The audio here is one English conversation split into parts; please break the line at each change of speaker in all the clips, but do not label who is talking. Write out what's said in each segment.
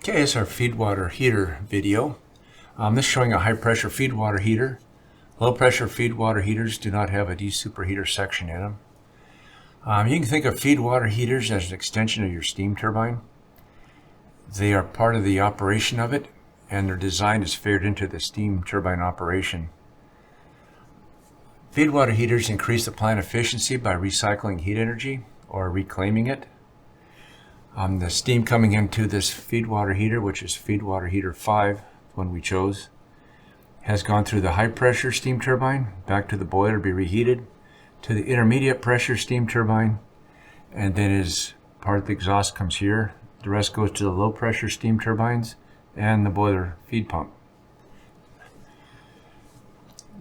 Okay, it's our Feedwater heater video. This is showing a high pressure Feedwater heater. Low pressure Feedwater heaters do not have a de-superheater section in them. You can think of Feedwater heaters as an extension of your steam turbine. They are part of the operation of it, and their design is figured into the steam turbine operation. Feedwater heaters increase the plant efficiency by recycling heat energy or reclaiming it. The steam coming into this Feedwater heater, which is Feedwater Heater 5, the one we chose, has gone through the high pressure steam turbine, back to the boiler to be reheated, to the intermediate pressure steam turbine, and then as part of the exhaust comes here. The rest goes to the low pressure steam turbines and the boiler feed pump.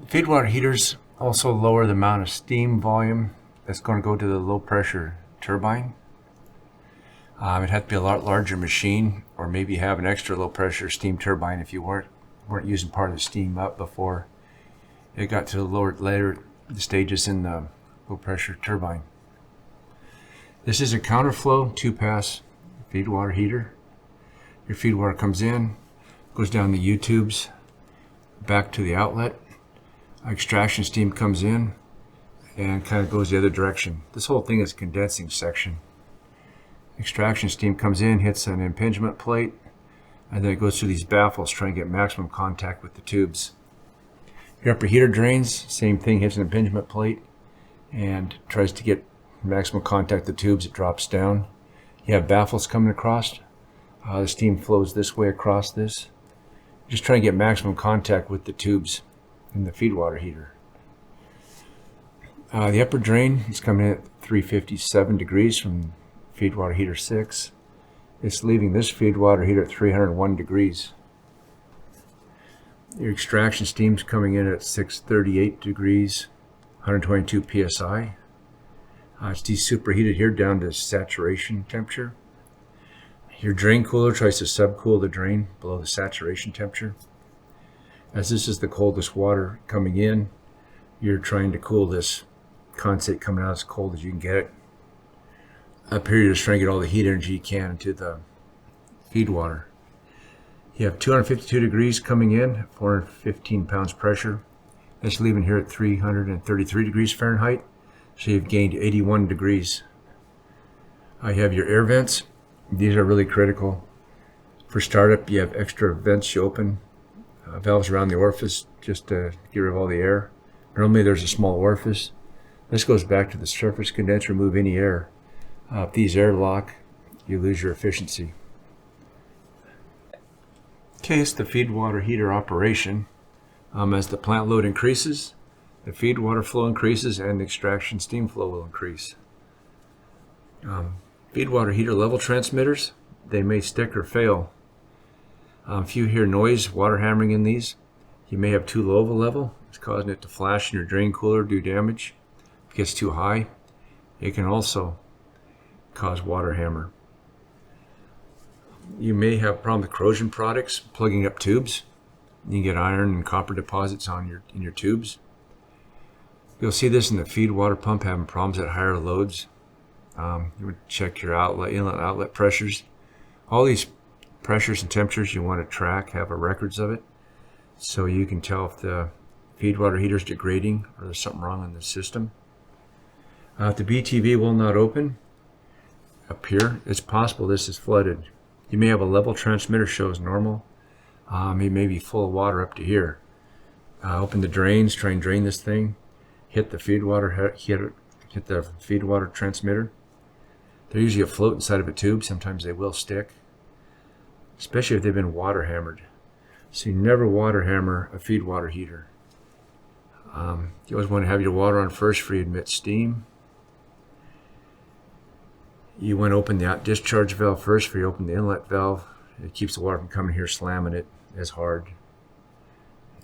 Feedwater heaters also lower the amount of steam volume that's going to go to the low pressure turbine. It'd have to be a lot larger machine, or maybe have an extra low pressure steam turbine if you weren't using part of the steam up before it got to the later stages in the low pressure turbine. This is a counterflow 2-pass Feedwater heater. Your feed water comes in, goes down the U-tubes, back to the outlet. Extraction steam comes in and kind of goes the other direction. This whole thing is a condensing section. Extraction steam comes in, hits an impingement plate, and then it goes through these baffles trying to get maximum contact with the tubes. Your upper heater drains, same thing, hits an impingement plate and tries to get maximum contact with the tubes. It drops down. You have baffles coming across. The steam flows this way across this. Just trying to get maximum contact with the tubes in the Feedwater heater. The upper drain is coming in at 357 degrees from Feedwater heater 6. It's leaving this Feedwater heater at 301 degrees. Your extraction steam's coming in at 638 degrees, 122 psi. It's de-superheated here down to saturation temperature. Your drain cooler tries to subcool the drain below the saturation temperature. As this is the coldest water coming in, you're trying to cool this condensate coming out as cold as you can get it. Up here, you're just trying to get all the heat energy you can into the feed water. You have 252 degrees coming in, 415 pounds pressure. That's leaving here at 333 degrees Fahrenheit. So you've gained 81 degrees. You have your air vents. These are really critical. For startup, you have extra vents you open, valves around the orifice just to get rid of all the air. Normally there's a small orifice. This goes back to the surface condenser, remove any air. If these airlock, you lose your efficiency. Okay, it's the Feedwater heater operation. As the plant load increases, the feed water flow increases and the extraction steam flow will increase. Feedwater heater level transmitters, they may stick or fail. If you hear noise, water hammering in these, you may have too low of a level. It's causing it to flash in your drain cooler, do damage. If it gets too high, it can also cause water hammer. You may have a problem with corrosion products plugging up tubes. You can get iron and copper deposits in your tubes. You'll see this in the feed water pump having problems at higher loads. You would check your inlet outlet pressures. All these pressures and temperatures you want to track, have records of it, so you can tell if the feed water heater is degrading or there's something wrong in the system. If the BTV will not open up here, it's possible this is flooded. You may have a level transmitter shows normal. It may be full of water up to here. Open the drains, try and drain this thing. Hit the feed water, hit the feed water transmitter. They're usually afloat inside of a tube. Sometimes they will stick, especially if they've been water hammered. So you never water hammer a feed water heater. You always want to have your water on first before you admit steam. You want to open the out discharge valve first before you open the inlet valve. It keeps the water from coming here slamming it as hard.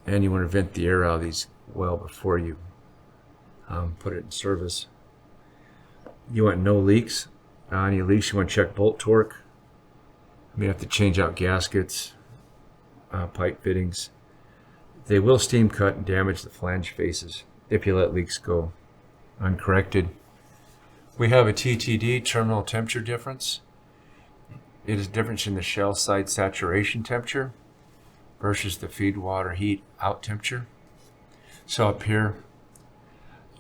And you want to vent the air out of these well before you put it in service. You want no leaks. Any leaks, you want to check bolt torque. You may have to change out gaskets, pipe fittings. They will steam cut and damage the flange faces if you let leaks go uncorrected. We have a TTD, terminal temperature difference. it is a difference in the shell side saturation temperature versus the feed water heat out temperature. So up here,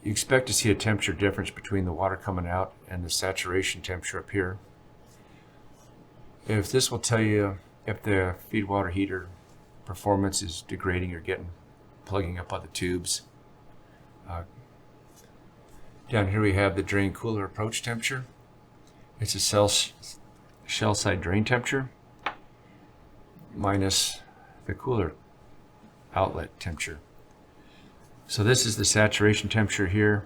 you expect to see a temperature difference between the water coming out and the saturation temperature up here. If this will tell you if the feed water heater performance is degrading or plugging up on the tubes. Down here we have the drain cooler approach temperature. It's a shell side drain temperature minus the cooler outlet temperature. So this is the saturation temperature here.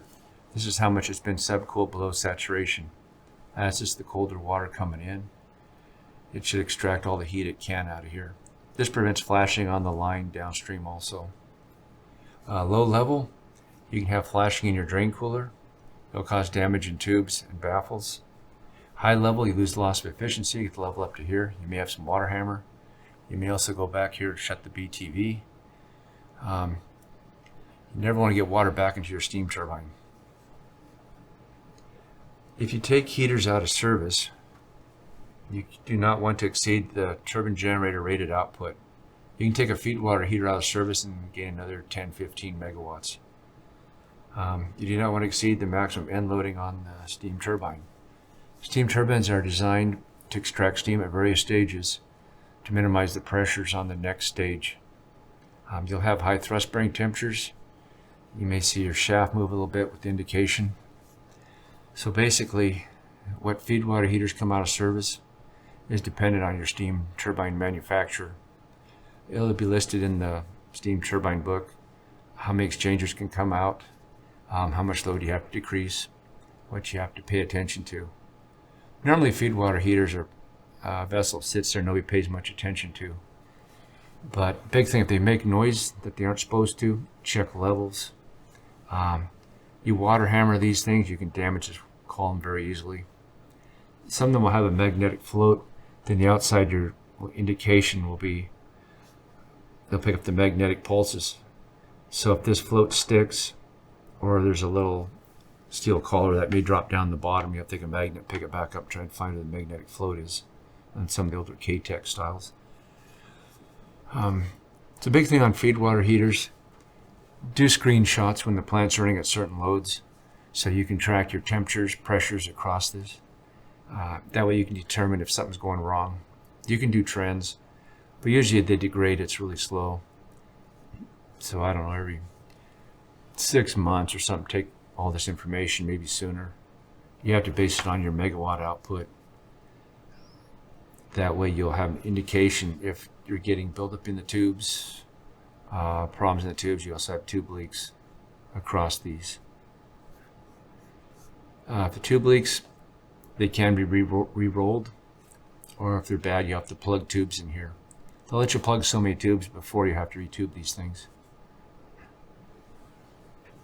This is how much it's been subcooled below saturation. That's just the colder water coming in. It should extract all the heat it can out of here. This prevents flashing on the line downstream also. Low level, you can have flashing in your drain cooler. It'll cause damage in tubes and baffles. High level, you lose loss of efficiency. You get the level up to here. You may have some water hammer. You may also go back here to shut the BTV. You never want to get water back into your steam turbine. If you take heaters out of service, you do not want to exceed the turbine generator rated output. You can take a Feedwater heater out of service and gain another 10-15 megawatts. You do not want to exceed the maximum end loading on the steam turbine. Steam turbines are designed to extract steam at various stages to minimize the pressures on the next stage. You'll have high thrust bearing temperatures. You may see your shaft move a little bit with indication. So basically, what Feedwater heaters come out of service is dependent on your steam turbine manufacturer. It'll be listed in the steam turbine book how many exchangers can come out, how much load you have to decrease, what you have to pay attention to. Normally Feedwater heaters are vessel sits there nobody pays much attention to. But big thing, if they make noise that they aren't supposed to, check levels. You water hammer these things, you can damage this column very easily. Some of them will have a magnetic float, then the outside your indication will be, they'll pick up the magnetic pulses. So if this float sticks, or there's a little steel collar that may drop down the bottom, you have to take a magnet, pick it back up, try and find where the magnetic float is on some of the older K-Tech styles. It's a big thing on Feedwater heaters. Do screenshots when the plant's running at certain loads so you can track your temperatures, pressures across this. That way you can determine if something's going wrong. You can do trends, but usually they degrade, it's really slow. So I don't know, every 6 months or something, take all this information, maybe sooner. You have to base it on your megawatt output. That way you'll have an indication if you're getting buildup in the tubes, problems in the tubes. You also have tube leaks across these. If the tube leaks, they can be re-rolled, or if they're bad, you have to plug tubes in here. They'll let you plug so many tubes before you have to retube these things.